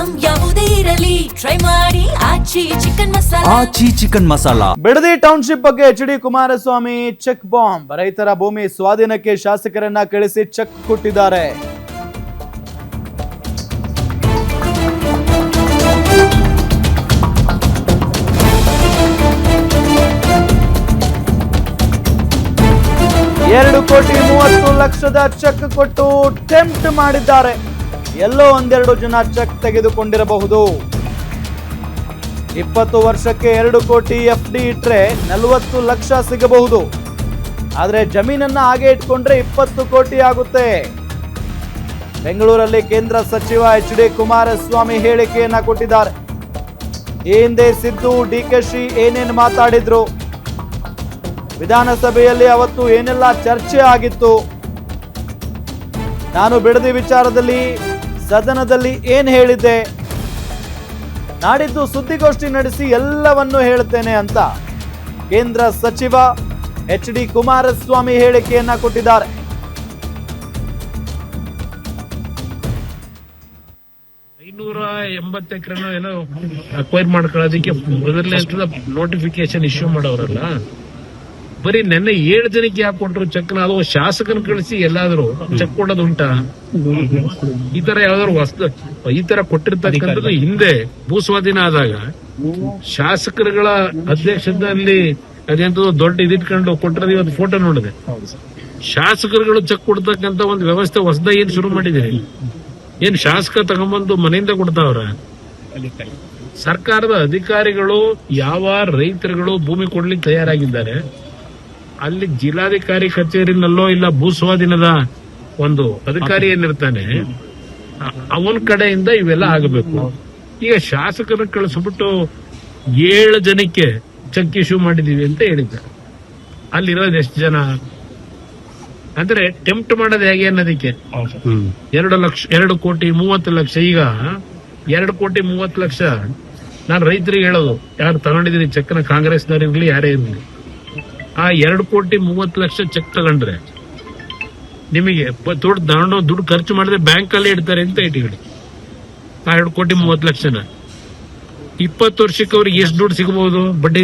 Item ಯಾವುದೇ ಇರಲಿ try ಮಾಡಿ ಆಚಿ ಚಿಕನ್ ಮಸಾಲಾ. ಬಿಡದಿ ಟೌನ್ಶಿಪ್ ಬಗ್ಗೆ ಎಚ್.ಡಿ. Kumaraswamy check bomb. ರೈತರ ಭೂಮಿ ಸ್ವಾಧೀನಕ್ಕೆ ಶಾಸಕರನ್ನ ಕಳಿಸಿ ಚೆಕ್ ಕೊಟ್ಟಿದ್ದಾರೆ. ₹2,30,00,000 ಚೆಕ್ ಕೊಟ್ಟು ಟೆಂಪ್ಟ್ ಮಾಡಿದ್ದಾರೆ. ಎಲ್ಲೋ ಒಂದೆರಡು ಜನ ಚೆಕ್ ತೆಗೆದುಕೊಂಡಿರಬಹುದು. 20 ವರ್ಷಕ್ಕೆ 2 ಕೋಟಿ FD ಇಟ್ರೆ 40 ಲಕ್ಷ ಸಿಗಬಹುದು. ಆದ್ರೆ ಜಮೀನನ್ನ ಹಾಗೆ ಇಟ್ಕೊಂಡ್ರೆ 20 ಕೋಟಿ ಆಗುತ್ತೆ. ಬೆಂಗಳೂರಲ್ಲಿ ಕೇಂದ್ರ ಸಚಿವ ಎಚ್.ಡಿ. ಕುಮಾರಸ್ವಾಮಿ ಹೇಳಿಕೆಯನ್ನ ಕೊಟ್ಟಿದ್ದಾರೆ. ಈ ಹಿಂದೆ ಸಿದ್ದು DK ಏನೇನು ಮಾತಾಡಿದ್ರು, ವಿಧಾನಸಭೆಯಲ್ಲಿ ಅವತ್ತು ಏನೆಲ್ಲ ಚರ್ಚೆ ಆಗಿತ್ತು, ನಾನು ಬಿಡದಿ ವಿಚಾರದಲ್ಲಿ ಸದನದಲ್ಲಿ ಏನ್ ಹೇಳಿದ್ದೆ, ನಾಡಿದ್ದು ಸುದ್ದಿಗೋಷ್ಠಿ ನಡೆಸಿ ಎಲ್ಲವನ್ನೂ ಹೇಳುತ್ತೇನೆ ಅಂತ ಕೇಂದ್ರ ಸಚಿವ ಎಚ್.ಡಿ. ಕುಮಾರಸ್ವಾಮಿ ಹೇಳಿಕೆಯನ್ನ ಕೊಟ್ಟಿದ್ದಾರೆ. ಎಕರೆನೋ ಏನೋ ಅಕ್ವೈರ್ ಮಾಡ್ಕೊಳ್ಳೋದಕ್ಕೆ ಮೊದಲನೇ ನೋಟಿಫಿಕೇಶನ್ ಇಶ್ಯೂ ಮಾಡೋರಲ್ಲ, ಬರೀ ನೆನ್ನೆ 7 ಜನಕ್ಕೆ ಯಾಕೆ ಕೊಟ್ಟರು ಚೆಕ್ನ? ಅದು ಶಾಸಕನ ಕಳಿಸಿ ಎಲ್ಲಾದ್ರೂ ಚೆಕ್ ಕೊಡೋದು ಉಂಟಾ? ಈ ತರ ಯಾವ್ದಾದ್ರು ಈ ತರ ಕೊಟ್ಟಿರ್ತಕ್ಕಂಥದ್ದು ಹಿಂದೆ ಭೂ ಸ್ವಾಧೀನ ಆದಾಗ ಶಾಸಕರುಗಳ ಅಧ್ಯಕ್ಷತೆಯಲ್ಲಿ ಅದೆಂತ ದೊಡ್ಡ ಇದಿಟ್ಕೊಂಡು ಕೊಟ್ಟಿರೋದು. ಇವತ್ತು ಫೋಟೋ ನೋಡಿದೆ, ಶಾಸಕರುಗಳು ಚೆಕ್ ಕೊಡ್ತಕ್ಕಂತ ಒಂದು ವ್ಯವಸ್ಥೆ ಹೊಸದಾಗಿ ಏನ್ ಶುರು ಮಾಡಿದ್ದೀರಿ? ಏನ್ ಶಾಸಕ ತಗೊಂಡ್ಬಂದು ಮನೆಯಿಂದ ಕೊಡ್ತಾವ್ರ? ಸರ್ಕಾರದ ಅಧಿಕಾರಿಗಳು ಯಾವ ರೈತರುಗಳು ಭೂಮಿ ಕೊಡ್ಲಿಕ್ಕೆ ತಯಾರಾಗಿದ್ದಾರೆ ಅಲ್ಲಿ ಜಿಲ್ಲಾಧಿಕಾರಿ ಕಚೇರಿನಲ್ಲೋ ಇಲ್ಲ ಭೂ ಸ್ವಾಧೀನದ ಒಂದು ಅಧಿಕಾರಿ ಏನಿರ್ತಾನೆ ಅವನ ಕಡೆಯಿಂದ ಇವೆಲ್ಲ ಆಗಬೇಕು. ಈಗ ಶಾಸಕರನ್ನ ಕಳಿಸ್ಬಿಟ್ಟು 7 ಜನಕ್ಕೆ ಚೆಕ್ ಇಶ್ಯೂ ಮಾಡಿದೀವಿ ಅಂತ ಹೇಳಿದ್ದಾರೆ. ಅಲ್ಲಿರೋದು ಎಷ್ಟು ಜನ ಅಂದ್ರೆ ಟೆಂಪ್ಟ್ ಮಾಡೋದು ಹೇಗೆ ಅನ್ನೋದಕ್ಕೆ 2,30,00,000 ಈಗ 2,30,00,000 ನಾನು ರೈತರಿಗೆ ಹೇಳೋದು, ಯಾರು ತಗೊಂಡಿದ್ದೀನಿ ಚೆಕ್ನ, ಕಾಂಗ್ರೆಸ್ನವ್ರಿರ್ಲಿ ಯಾರೇ ಇರಲಿ, ಆ 2,30,00,000 ಚೆಕ್ ತಗೊಂಡ್ರೆ ನಿಮಗೆ ದುಡ್ಡು ಖರ್ಚು ಮಾಡಿದ್ರೆ ಬ್ಯಾಂಕ್ ಅಲ್ಲಿ ಇಡ್ತಾರೆ ಅಂತ ಇಟ್ಕೊಳ್ಳಿ. ಆ 2,30,00,000 20 ವರ್ಷಕ್ಕೆ ಅವ್ರಿಗೆ ಎಷ್ಟು ದುಡ್ಡು ಸಿಗಬಹುದು ಬಡ್ಡಿ?